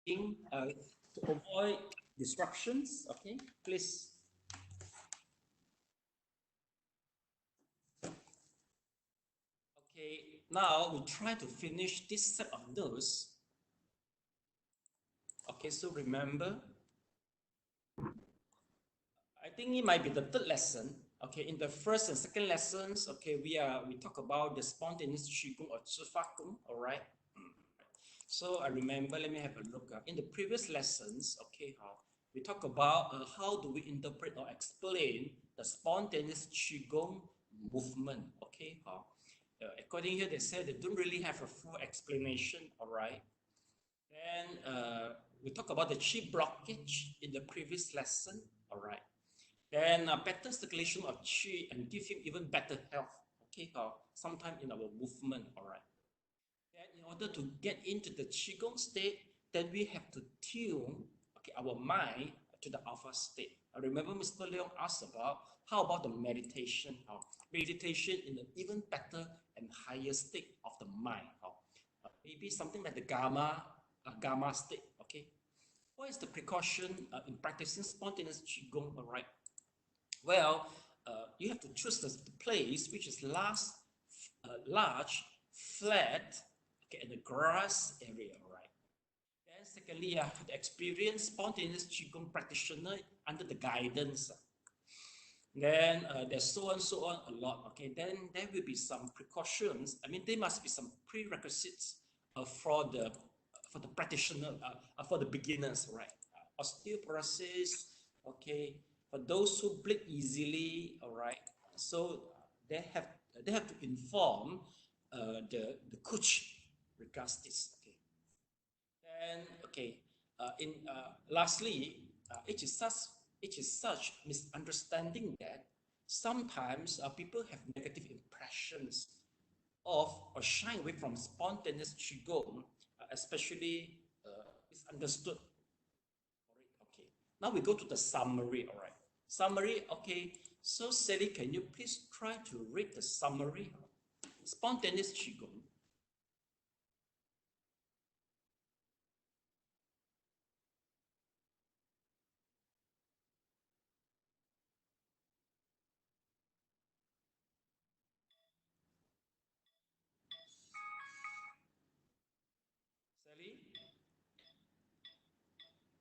to avoid disruptions. Okay, please. Okay, now we try to finish this set of notes. Okay, so remember, I think it might be the third lesson. Okay, in the first and second lessons, okay, we talk about the spontaneous qigong or zhifagong. All right. So I remember. Let me have a look. In the previous lessons, okay, we talk about how do we interpret or explain the spontaneous qigong movement. Okay, according here, they said they don't really have a full explanation. All right. Then we talk about the qi blockage in the previous lesson. All right. Then better circulation of qi and give him even better health. Okay, sometime in our movement. All right. Then in order to get into the qigong state, then we have to tune our mind to the alpha state. I remember Mr. Leong asked about how about the meditation? Meditation in an even better and higher state of the mind. Maybe something like the gamma state. Okay. What is the precaution in practicing spontaneous qigong? All right. Well, you have to choose the place which is large, flat, okay, in the grass area, right? Then secondly, you have to experience spontaneous qigong practitioner under the guidance. Then there's so on a lot. Okay, then there will be some precautions. I mean, there must be some prerequisites for the practitioner, for the beginners, right? Osteoporosis, okay. For those who bleed easily, all right. So they have to inform the coach regards this. Okay. Then lastly, it is such misunderstanding that sometimes people have negative impressions of or shy away from spontaneous qigong, especially misunderstood. Okay. Now we go to the summary. All right. Summary. Okay. So Sally, can you please try to read the summary? Spontaneous qigong.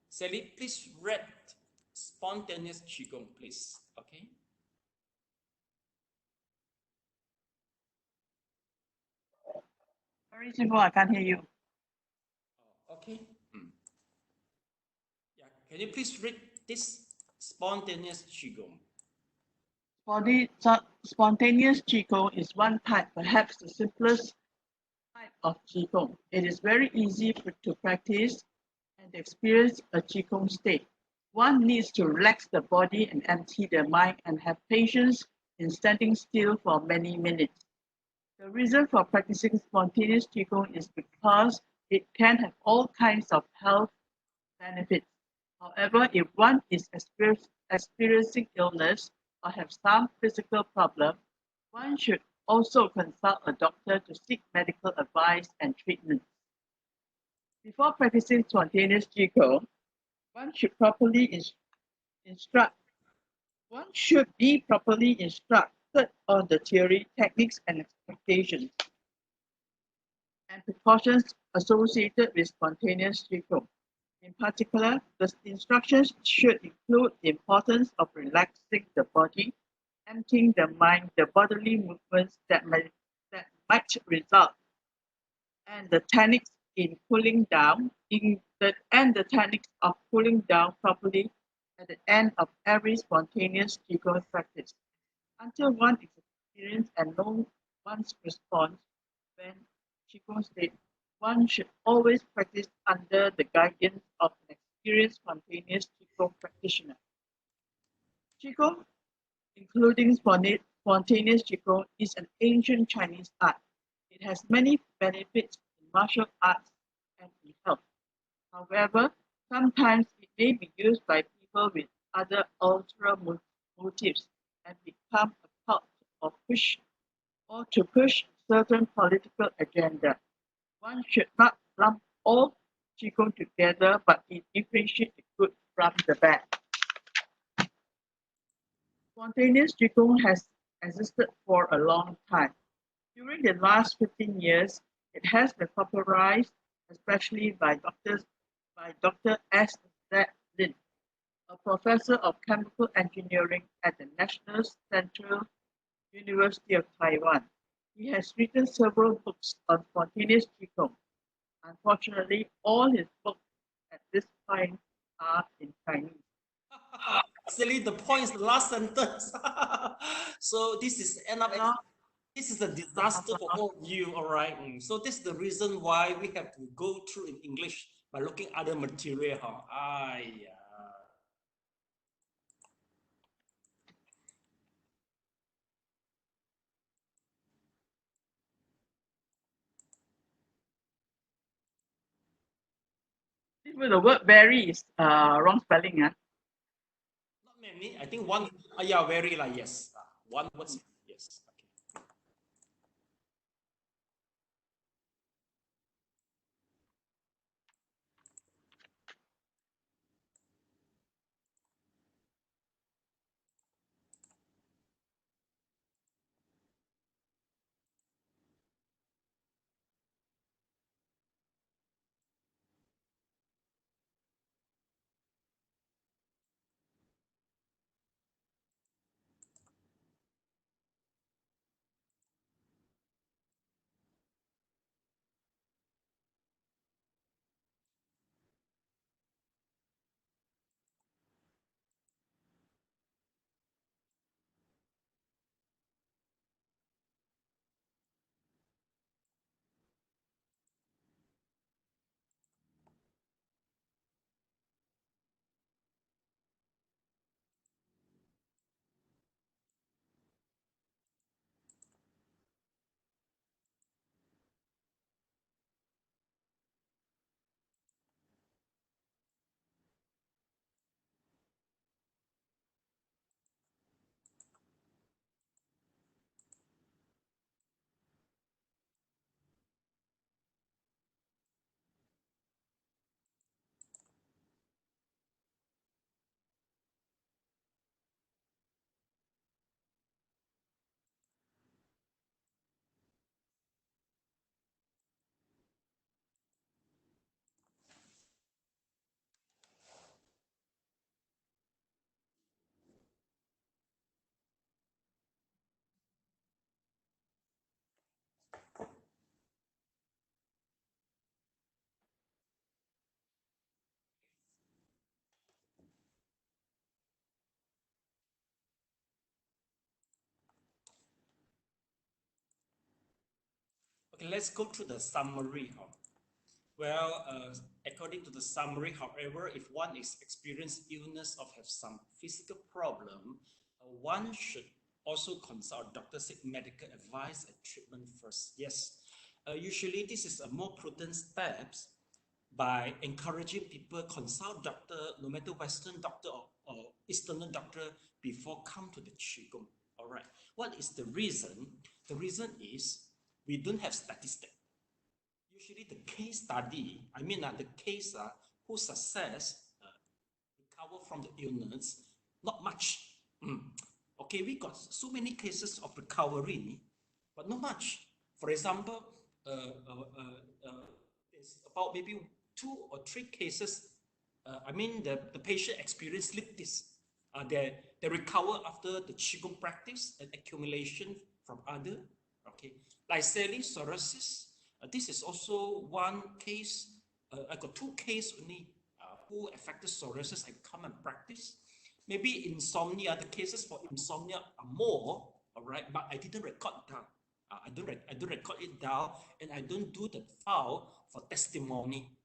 Sally, please read spontaneous qigong, please. Okay. Very simple. I can't hear you. Okay. Yeah. Can you please read this spontaneous qigong? Spontaneous qigong is one type, perhaps the simplest type of qigong. It is very easy to practice and experience a qigong state. One needs to relax the body and empty the mind and have patience in standing still for many minutes. The reason for practicing spontaneous qigong is because it can have all kinds of health benefits. However, if one is experiencing illness or have some physical problem, one should also consult a doctor to seek medical advice and treatment. Before practicing spontaneous qigong, one should be properly instructed on the theory, techniques, and expectations and precautions associated with spontaneous qigong. In particular, the instructions should include the importance of relaxing the body, emptying the mind, the bodily movements that might result, and the techniques in cooling down, and the techniques of cooling down properly at the end of every spontaneous qigong practice. Until one is experienced and knows one's response when qigong state, one should always practice under the guidance of an experienced spontaneous qigong practitioner. Qigong, including spontaneous qigong, is an ancient Chinese art. It has many benefits in martial arts and in health. However, sometimes it may be used by people with other ulterior motives and become a cult or to push certain political agenda. One should not lump all qigong together, but it differentiates the good from the bad. Spontaneous qigong has existed for a long time. During the last 15 years, it has been popularized, especially by Dr. S. Z. Lin, a professor of chemical engineering at the National Central University of Taiwan. He has written several books on spontaneous qigong. Unfortunately, all his books at this point are in Chinese. Actually, the point is the last sentence. So this is end up. This is a disaster for all of you, all right? So this is the reason why we have to go through in English by looking at other material. The word very is wrong spelling. Not many. I think one. Yeah, very like yes. One word. Yes. Okay. Okay, let's go to the summary. Well, according to the summary, however, if one is experiencing illness or have some physical problem, one should also consult doctor, seek medical advice and treatment first. Yes, usually this is a more prudent steps by encouraging people consult doctor, no matter Western doctor or Eastern doctor, before come to the qigong. All right. What is the reason? The reason is we don't have statistics. Usually the case study, the case who success recover from the illness, not much. Okay, we got so many cases of recovery, but not much. For example, it's about maybe 2 or 3 cases. The patient experienced this. They recover after the qigong practice and accumulation from other. Okay, like psoriasis. This is also one case. I got 2 cases only who affected psoriasis and come and practice. Maybe insomnia. The cases for insomnia are more. All right, but I didn't record down. I don't record it down, and I don't do the file for testimony.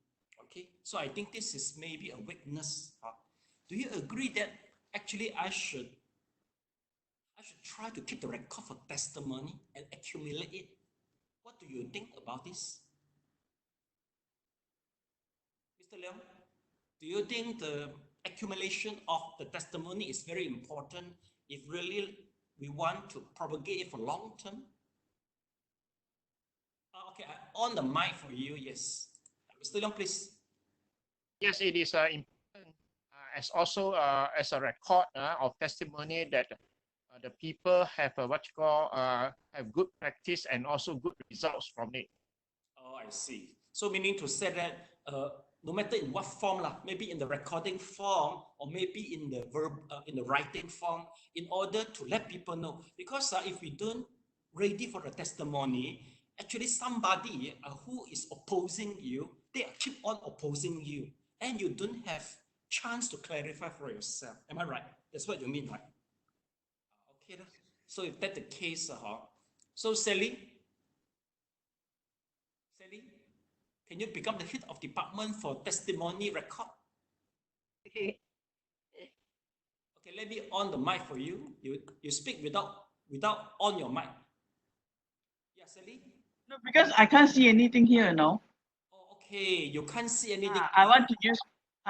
Okay, so I think this is maybe a weakness. Do you agree that actually I should try to keep the record for testimony and accumulate it? What do you think about this? Mr. Leong, do you think the accumulation of the testimony is very important if really we want to propagate it for long term? Okay, on the mic for you, yes. Mr. Leong, please. yes, it is important as also as a record of testimony that the people have what you call have good practice and also good results from it. Oh, I see. So meaning to say that no matter in what form, maybe in the recording form or maybe in the in the writing form, in order to let people know. Because if we don't ready for the testimony, actually somebody who is opposing you, they keep on opposing you, and you don't have chance to clarify for yourself. Am I right? That's what you mean, right? Okay. So if that's the case, so Sally, can you become the head of department for testimony record? Okay. Okay, let me on the mic for you. You speak without on your mic. Yeah, Sally? No, because I can't see anything here now. Oh, okay, you can't see anything. I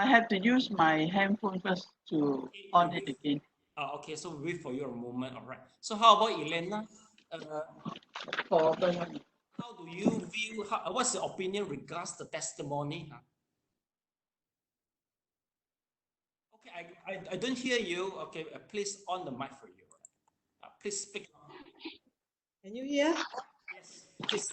have to use my handphone first to on it again. Okay, so wait for you a moment. All right. So how about Elena? How do you view? What's your opinion regards the testimony? Okay, I don't hear you. Okay, please on the mic for you. Please speak. Can you hear? Yes, please.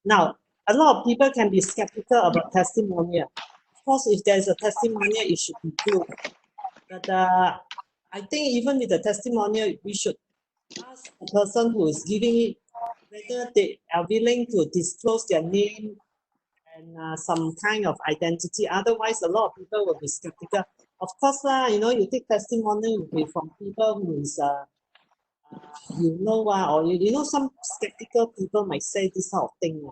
Now, a lot of people can be skeptical about testimonial. Of course, if there's a testimonial, it should be good. But I think even with the testimonial, we should ask the person who is giving it whether they are willing to disclose their name and some kind of identity. Otherwise, a lot of people will be skeptical. Of course, you take testimony from people who is, or some skeptical people might say this sort of thing.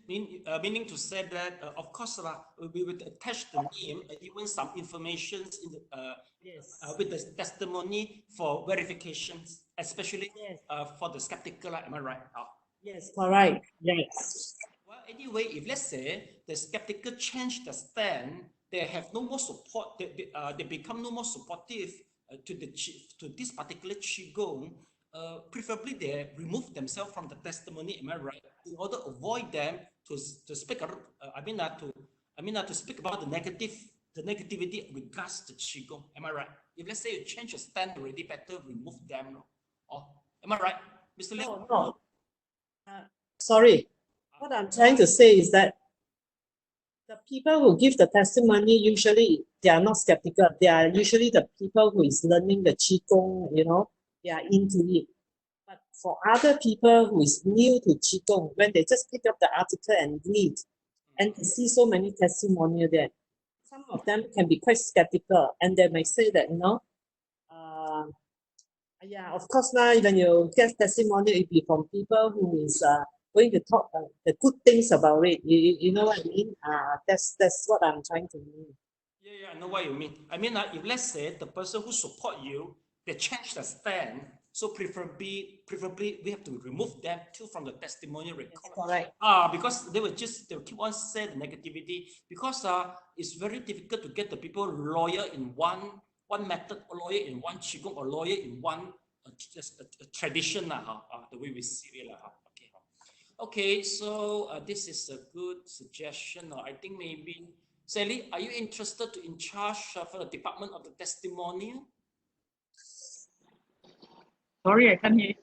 Meaning to say that, of course, we would attach the name and even some information in the, yes. With the testimony for verifications, especially yes. For the skeptical. Am I right? Yes, correct. Yes. Well, anyway, if let's say the skeptical change the stand, they have no more support. They become no more supportive to this particular qigong. Preferably, they remove themselves from the testimony. Am I right? In order to avoid them to speak. To speak about the negativity regards to qigong. Am I right? If let's say you change your stand already, better remove them. Oh, am I right, Mr. Lee? No. Sorry. What I'm trying to say is that the people who give the testimony, usually they are not skeptical. They are usually the people who is learning the qigong, they are into it. But for other people who is new to qigong, when they just pick up the article and read, and they see so many testimonials there, some of them can be quite skeptical, and they might say that, yeah, of course now, when you get testimonial, it be from people who is going to talk the good things about it. You know what I mean? That's what I'm trying to mean. Yeah, I know what you mean. I mean, if let's say the person who support you, they change the stand, so preferably we have to remove them too from the testimonial record. That's correct. Because they will keep on saying the negativity, because it's very difficult to get the people loyal in one method, or loyal in one qigong, or loyal in one tradition, the way we see it. Okay, so this is a good suggestion. I think maybe, Sally, are you interested to in charge for the department of the testimonial? Sorry, I can't hear.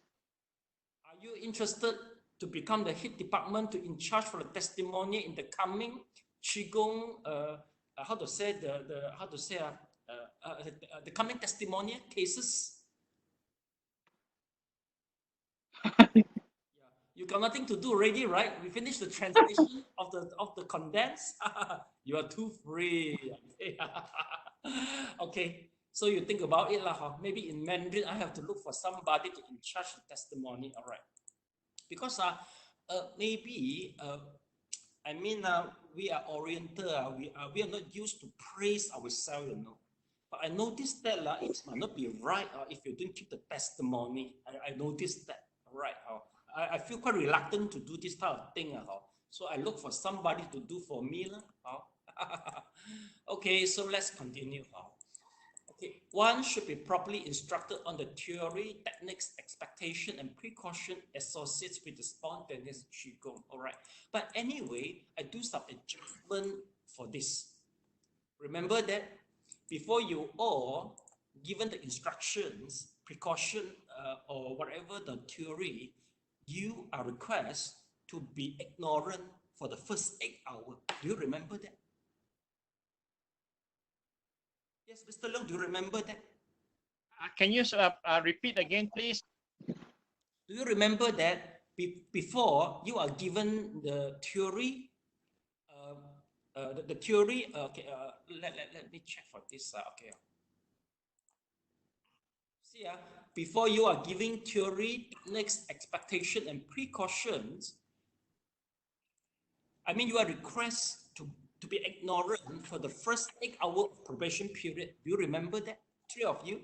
Are you interested to become the head department to in charge for the testimonial in the coming qigong? The coming testimonial cases? You got nothing to do already, right? We finished the translation of the condensed. You are too free. Okay, so you think about it, maybe in Mandarin, I have to look for somebody to in charge the testimony. All right, because maybe we are oriented. We are not used to praise ourselves, But I noticed that it might not be right if you don't keep the testimony. I noticed that. All right. I feel quite reluctant to do this type of thing. So I look for somebody to do for me. Okay, so let's continue. Okay, one should be properly instructed on the theory, techniques, expectation, and precaution associated with the spontaneous qigong. All right. But anyway, I do some adjustment for this. Remember that before you all given the instructions, precaution, or whatever the theory, you are requested to be ignorant for the first 8 hours. Do you remember that? Yes, Mr. Leong, do you remember that? Can you repeat again, please? Do you remember that before you are given the theory, the theory, okay, let me check for this, okay. See, before you are giving theory, next expectation and precautions, I mean, you are requested to be ignorant for the first 8 hour probation period. Do you remember that? 3 of you?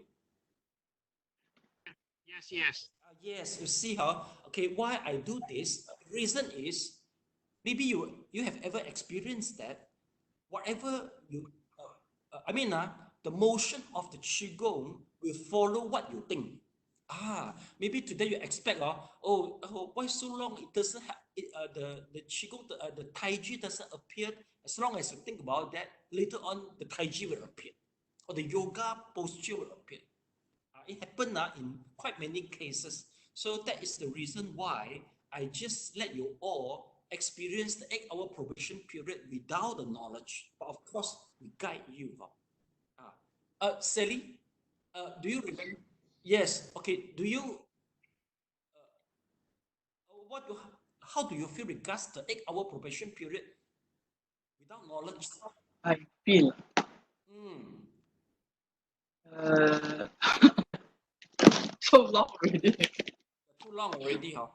Yes, yes. Yes, you see how, okay, why I do this, the reason is, maybe you have ever experienced that, whatever you, the motion of the qigong will follow what you think. Maybe today you expect, why so long it doesn't have, the qigong, the taiji doesn't appear. As long as you think about that, later on the taiji will appear, or the yoga posture will appear. It happened in quite many cases. So that is the reason why I just let you all experience the 8 hour probation period without the knowledge. But of course, we guide you. Sally, do you remember? Yes. Okay. Do you? How do you feel regards the 8 hour probation period without knowledge? I feel so long already. Too long already, how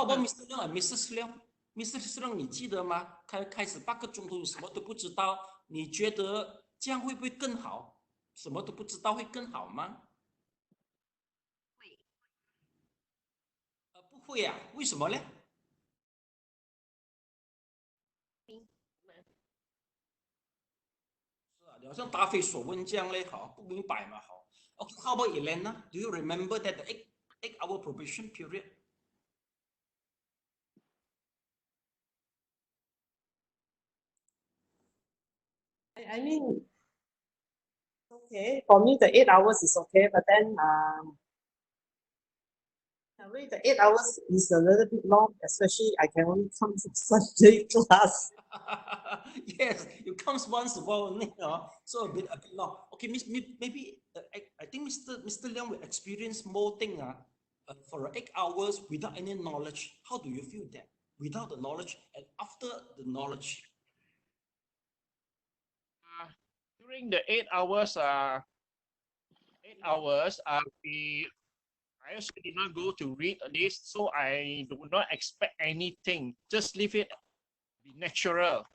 about Mr. Leong and Mrs. Leong？Mrs. Leong，你记得吗？开始8个钟头，什么都不知道，你觉得这样会不会更好？什么都不知道会更好吗？会。不会啊？为什么呢？是啊，好像答非所问这样嘞，不明白嘛，Okay, how about Elena? Do you remember that the 8 hour probation period? I mean, okay, for me the 8 hours is okay, but then the 8 hours is a little bit long, especially I can only come to Sunday class. Yes, it comes once a while only, so a bit long. Okay, maybe I think Mr. Leong will experience more thing for 8 hours without any knowledge. How do you feel that? Without the knowledge and after the knowledge? During the 8 hours, I also did not go to read this, so I do not expect anything. Just leave it be natural.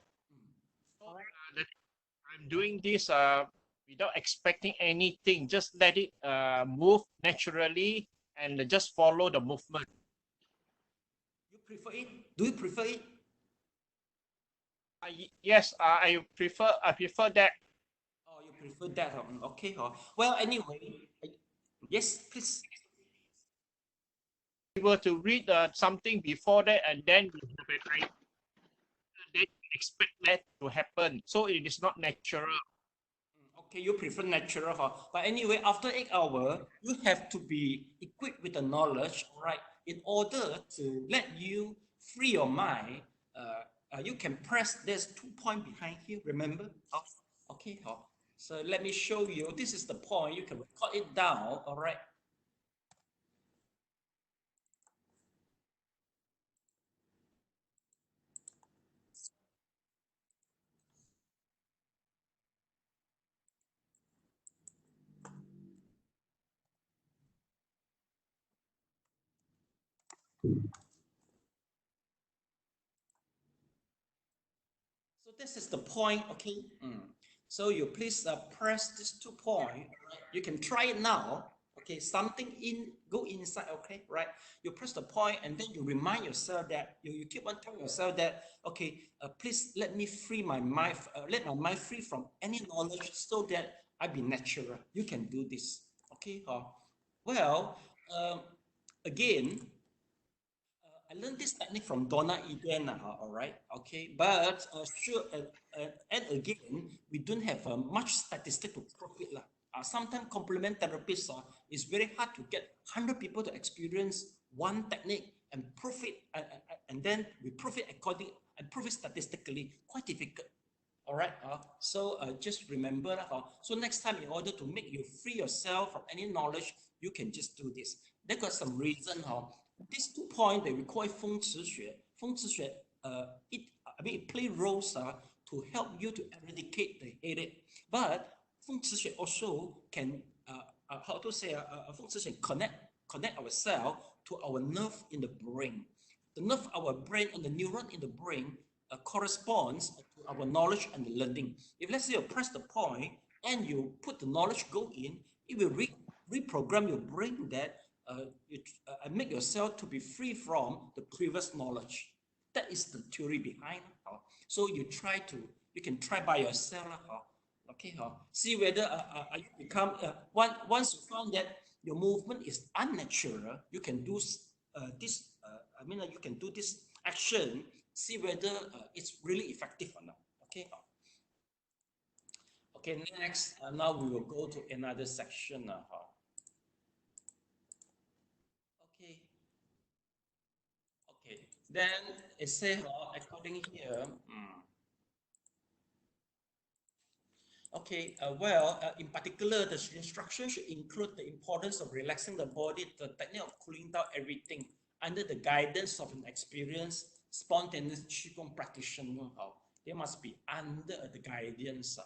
So, I'm doing this without expecting anything. Just let it move naturally and just follow the movement. You prefer it? Do you prefer it? Yes, I prefer that. Oh, you prefer that? Okay. Well, anyway, yes, please. We were to read something before that, and then you have an idea, then you expect that to happen. So it is not natural. Okay, you prefer natural, but anyway, after 8 hours, you have to be equipped with the knowledge, right? In order to let you free your mind, you can press this 2 point behind here, remember? Okay, so let me show you. This is the point. You can record it down, all right? So this is the point, okay? So you please press this 2 point. Right? You can try it now. Okay, something go inside. Okay, right? You press the point and then you remind yourself that you keep on telling yourself that okay, please let me free my mind. Let my mind free from any knowledge so that I be natural. You can do this. Okay. Well, again, I learned this technique from Donna Eden. All right. Okay. But sure, and again, we don't have much statistic to prove it. Sometimes complement therapists is very hard to get 100 people to experience one technique and prove it, and then we prove it according and prove it statistically. Quite difficult. All right. So just remember. So next time, in order to make you free yourself from any knowledge, you can just do this. There got some reason. These 2 points they require 风池学. 风池学, it play roles to help you to eradicate the headache. But 风池学 also can how to say 风池学 connect ourselves to our nerve in the brain. The nerve, our brain, and the neuron in the brain corresponds to our knowledge and the learning. If let's say you press the point and you put the knowledge go in, it will reprogram your brain that make yourself to be free from the previous knowledge. That is the theory behind. So you can try by yourself. Okay. See whether you become once you found that your movement is unnatural, you can do this. You can do this action. See whether it's really effective or not. Okay. Okay. Next, now we will go to another section. Okay. Okay. Then it says according here. Okay, in particular, the instruction should include the importance of relaxing the body, the technique of cooling down everything under the guidance of an experienced, spontaneous qigong practitioner. They must be under the guidance.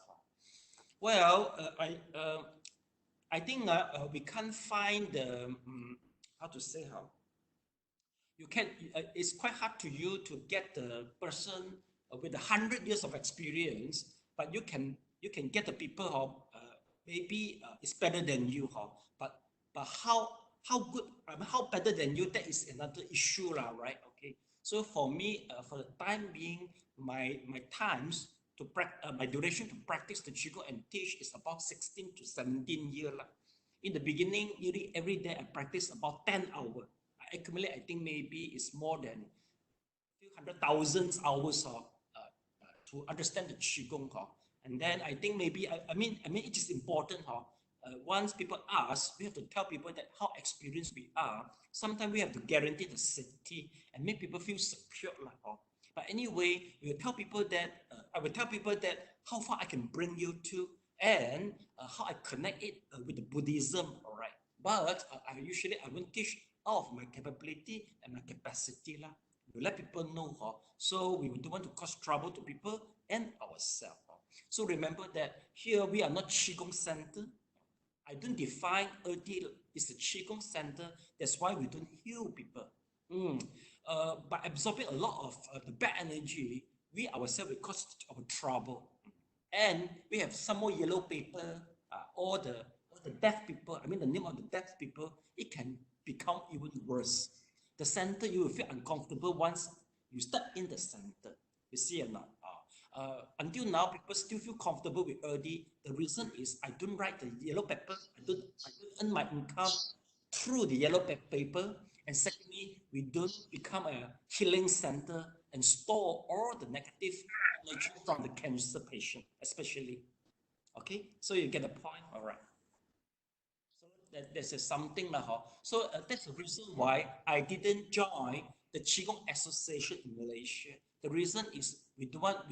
I think we can't find the how to say how. You can. It's quite hard to you to get the person with 100 years of experience, but you can get the people who maybe it's better than you, but how good, how better than you, that is another issue, right? Okay. So for me, for the time being, my times to my duration to practice the qigong and teach is about 16 to 17 years. In the beginning, nearly every day I practice about 10 hours. I accumulate, I think maybe it's more than 200,000 hours to understand the qigong. And then I think maybe I mean it is important. Once people ask, we have to tell people that how experienced we are. Sometimes we have to guarantee the safety and make people feel secure. But anyway, we will tell people that I will tell people that how far I can bring you to, and how I connect it with the Buddhism. All right. But I won't teach out of my capability and my capacity. We let people know. So we don't want to cause trouble to people and ourselves. So remember that here we are not qigong center. I don't define Erdil is a qigong center. That's why we don't heal people. By absorbing a lot of the bad energy, we ourselves will cause our trouble. And we have some more yellow paper, or the deaf people. I mean the name of the deaf people. It can become even worse. The center, you will feel uncomfortable once you step in the center. You see or not? Until now, people still feel comfortable with Erdi. The reason is I don't write the yellow paper. I don't earn my income through the yellow paper. And secondly, we don't become a healing center and store all the negative energy from the cancer patient, especially. Okay, so you get the point. All right. So there's something like so that's the reason why I didn't join the Qigong Association in Malaysia. The reason is we don't want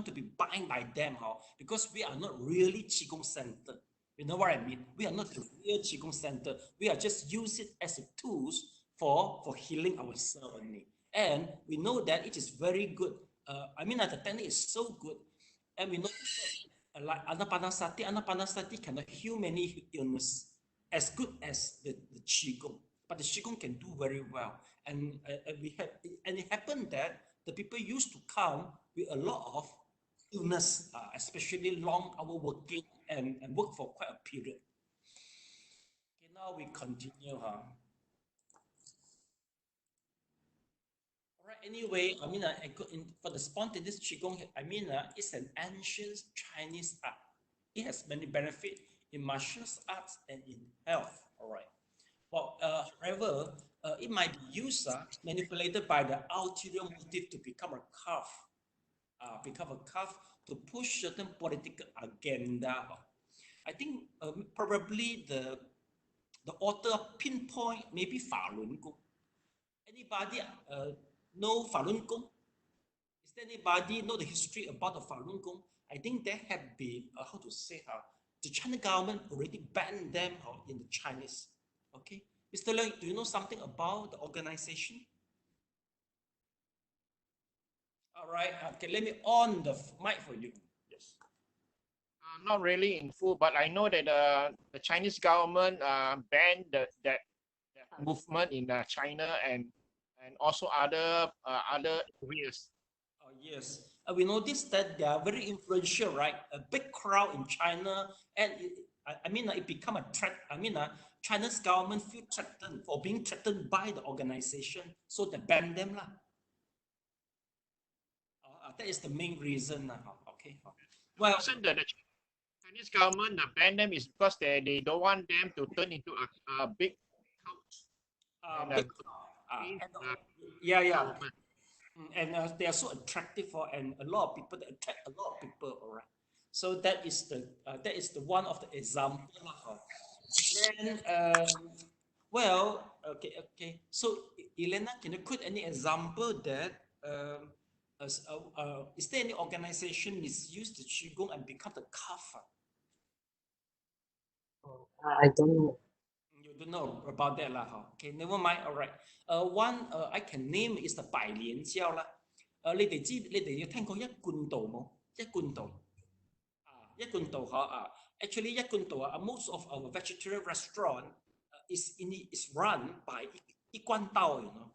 to be bound by them, because we are not really Qigong center. You know what I mean? We are not the real Qigong center. We are just use it as a tools for healing ourselves only. And we know that it is very good. The technique is so good, and we know that, like Anapanasati cannot heal many illness as good as the Qigong. But the Qigong can do very well. And it happened that the people used to come with a lot of illness, especially long hour working and work for quite a period. Okay, now we continue. All right. Anyway, for the spontaneous Qigong, it's an ancient Chinese art. it has many benefits in martial arts and in health. All right. Well, however, it might be used, manipulated by the ulterior motive to become a calf to push certain political agenda. I think probably the author pinpoint maybe Falun Gong. Anybody know Falun Gong? Is there anybody know the history about the Falun Gong? I think there have been, how to say, the China government already banned them in the Chinese. Okay, Mr. Leung, do you know something about the organization? All right, okay, let me on the mic for you. Yes. Not really in full, but I know that the Chinese government banned that movement in China and also other areas. Oh, yes. We noticed that they are very influential, right? A big crowd in China, and it become a threat. China's government feel threatened for being threatened by the organization, so they ban them, lah. That is the main reason, okay. Well, The Chinese government ban them is because they don't want them to turn into a big cult. Yeah. And they are so attractive and a lot of people, they attract a lot of people, all right. So that is the one of the example. Then well, okay. So Elena, can you quote any example that is there any organization misuse the qigong and become the kafir? I don't know. You don't know about that, lah. Okay, never mind. All right. One I can name is the 百年教啦。你哋有聽過一貫道冇？一貫道一貫道actually 一貫道most of our vegetarian restaurant is run by 一貫道, you know.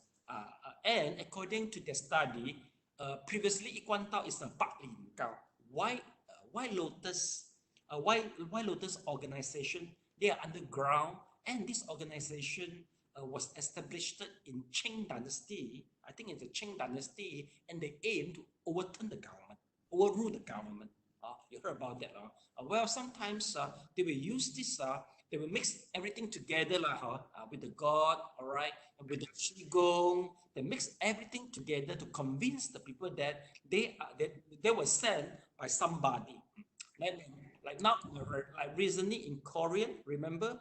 And according to the study, previously 一貫道is a 百年教. Why Lotus organization? They are underground, and this organization was established in Qing Dynasty. I think it's the Qing Dynasty, and they aim to overrule the government. You heard about that? Well, sometimes they will use this. They will mix everything together, with the God, all right, and with the qigong. They mix everything together to convince the people that they were sent by somebody. Like now, like recently in Korean, remember,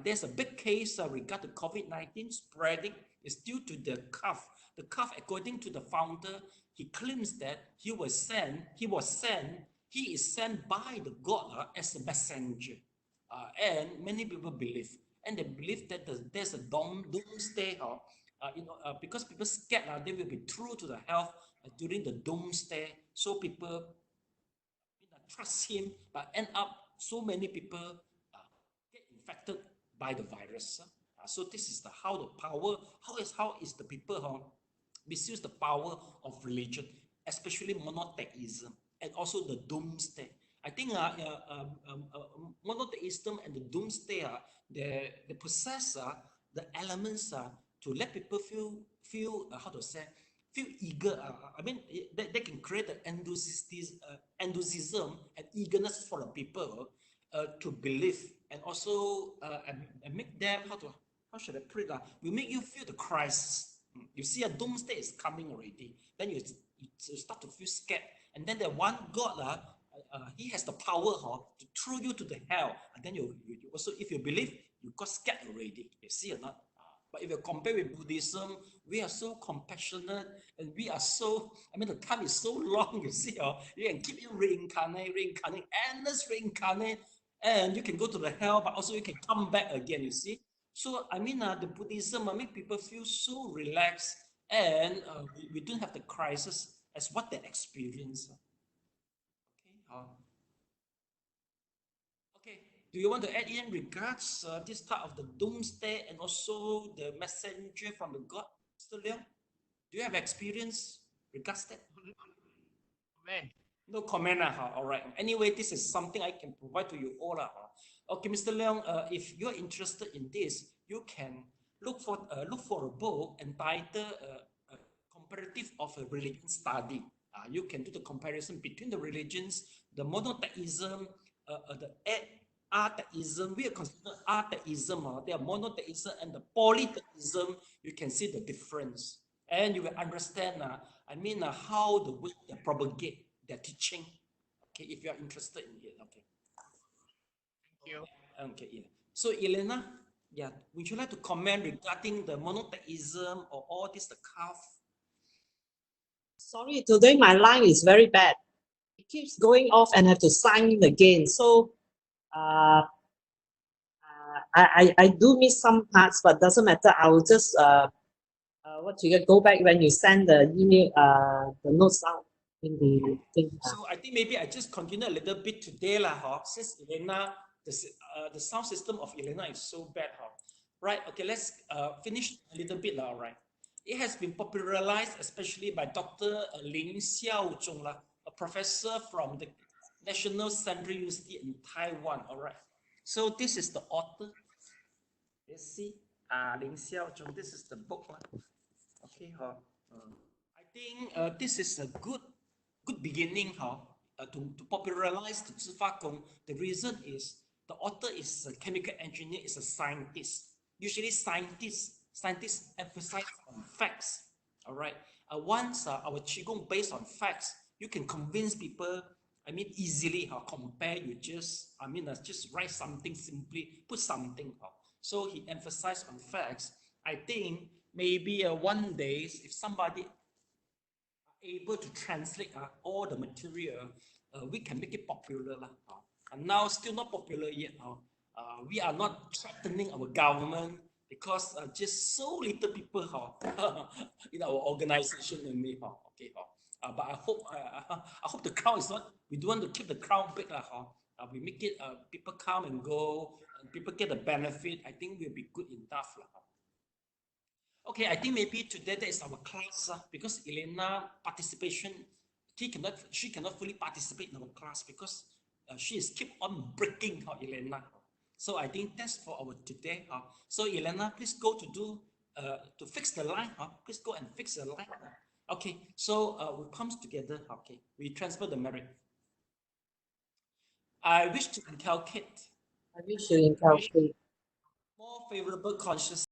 there's a big case regarding COVID-19 spreading. It's due to the calf. The calf, according to the founder, he claims that he is sent by the God as a messenger. And many people believe, and they believe that there's a doomsday, because people scared they will be true to the health during the doomsday. So people trust him, but end up so many people get infected by the virus. So this is how is the people misuse the power of religion, especially monotheism and also the doomsday. I think monotheism and the doomsday they possess the elements to let people feel feel eager. They can create an enthusiasm and eagerness for the people to believe, and also and make them how should I put it? Will make you feel the crisis. You see a doomsday is coming already. Then you start to feel scared, and then the one God he has the power to throw you to the hell, and then you also, if you believe, you got scared already. You see or not? But if you compare with Buddhism, we are so compassionate, and we are so, the time is so long, you see, you can keep reincarnate, endless reincarnate, and you can go to the hell, but also you can come back again, you see. So, the Buddhism make people feel so relaxed, and we don't have the crisis as what they experience. Okay. Do you want to add in regards this type of the doomsday and also the messenger from the God, Mr. Leong? Do you have experience regards that? No comment. All right. Anyway, this is something I can provide to you all. Okay, Mr. Leong, if you're interested in this, you can look for a book entitled Comparative of a Religion Study. You can do the comparison between the religions, the monotheism, atheism, we are considered atheism, there are monotheism and the polytheism. You can see the difference, and you will understand. How the way they propagate their teaching. Okay, if you are interested in it. Okay. Thank you. Okay. Yeah. So Elena, yeah, would you like to comment regarding the monotheism or all this the calf? Sorry, today my line is very bad. It keeps going off and have to sign in again. So I do miss some parts, but doesn't matter. I will just go back when you send the email the notes out in the thing. So I think maybe I just continue a little bit today since Elena, the sound system of Elena is so bad right? Okay, let's finish a little bit all right. It has been popularized especially by Dr. Lin Xiaozhong, a professor from the National Central University in Taiwan. All right. So this is the author. Let's see. Lin Xiaozhong. This is the book. Okay. I think this is a good beginning to popularize the Zhifa Gong. The reason is the author is a chemical engineer, is a scientist. Usually scientists emphasize on facts. All right. Once our qigong based on facts, you can convince people. Easily. Compare you just write something simply, put something. So he emphasized on facts. I think maybe one day if somebody able to translate all the material, we can make it popular. And now still not popular yet. We are not threatening our government because just so little people in our organization only. Okay. But I hope the crowd is not. We don't want to keep the crowd big. We make it people come and go, and people get the benefit. I think we'll be good enough. Okay, I think maybe today that is our class because Elena participation, she cannot fully participate in our class because she is keep on breaking Elena. So I think that's for our today. So Elena, please go to fix the line. Please go and fix the line. Okay, so we come together. Okay, we transfer the merit. I wish to inculcate I wish you inculcate more favorable consciousness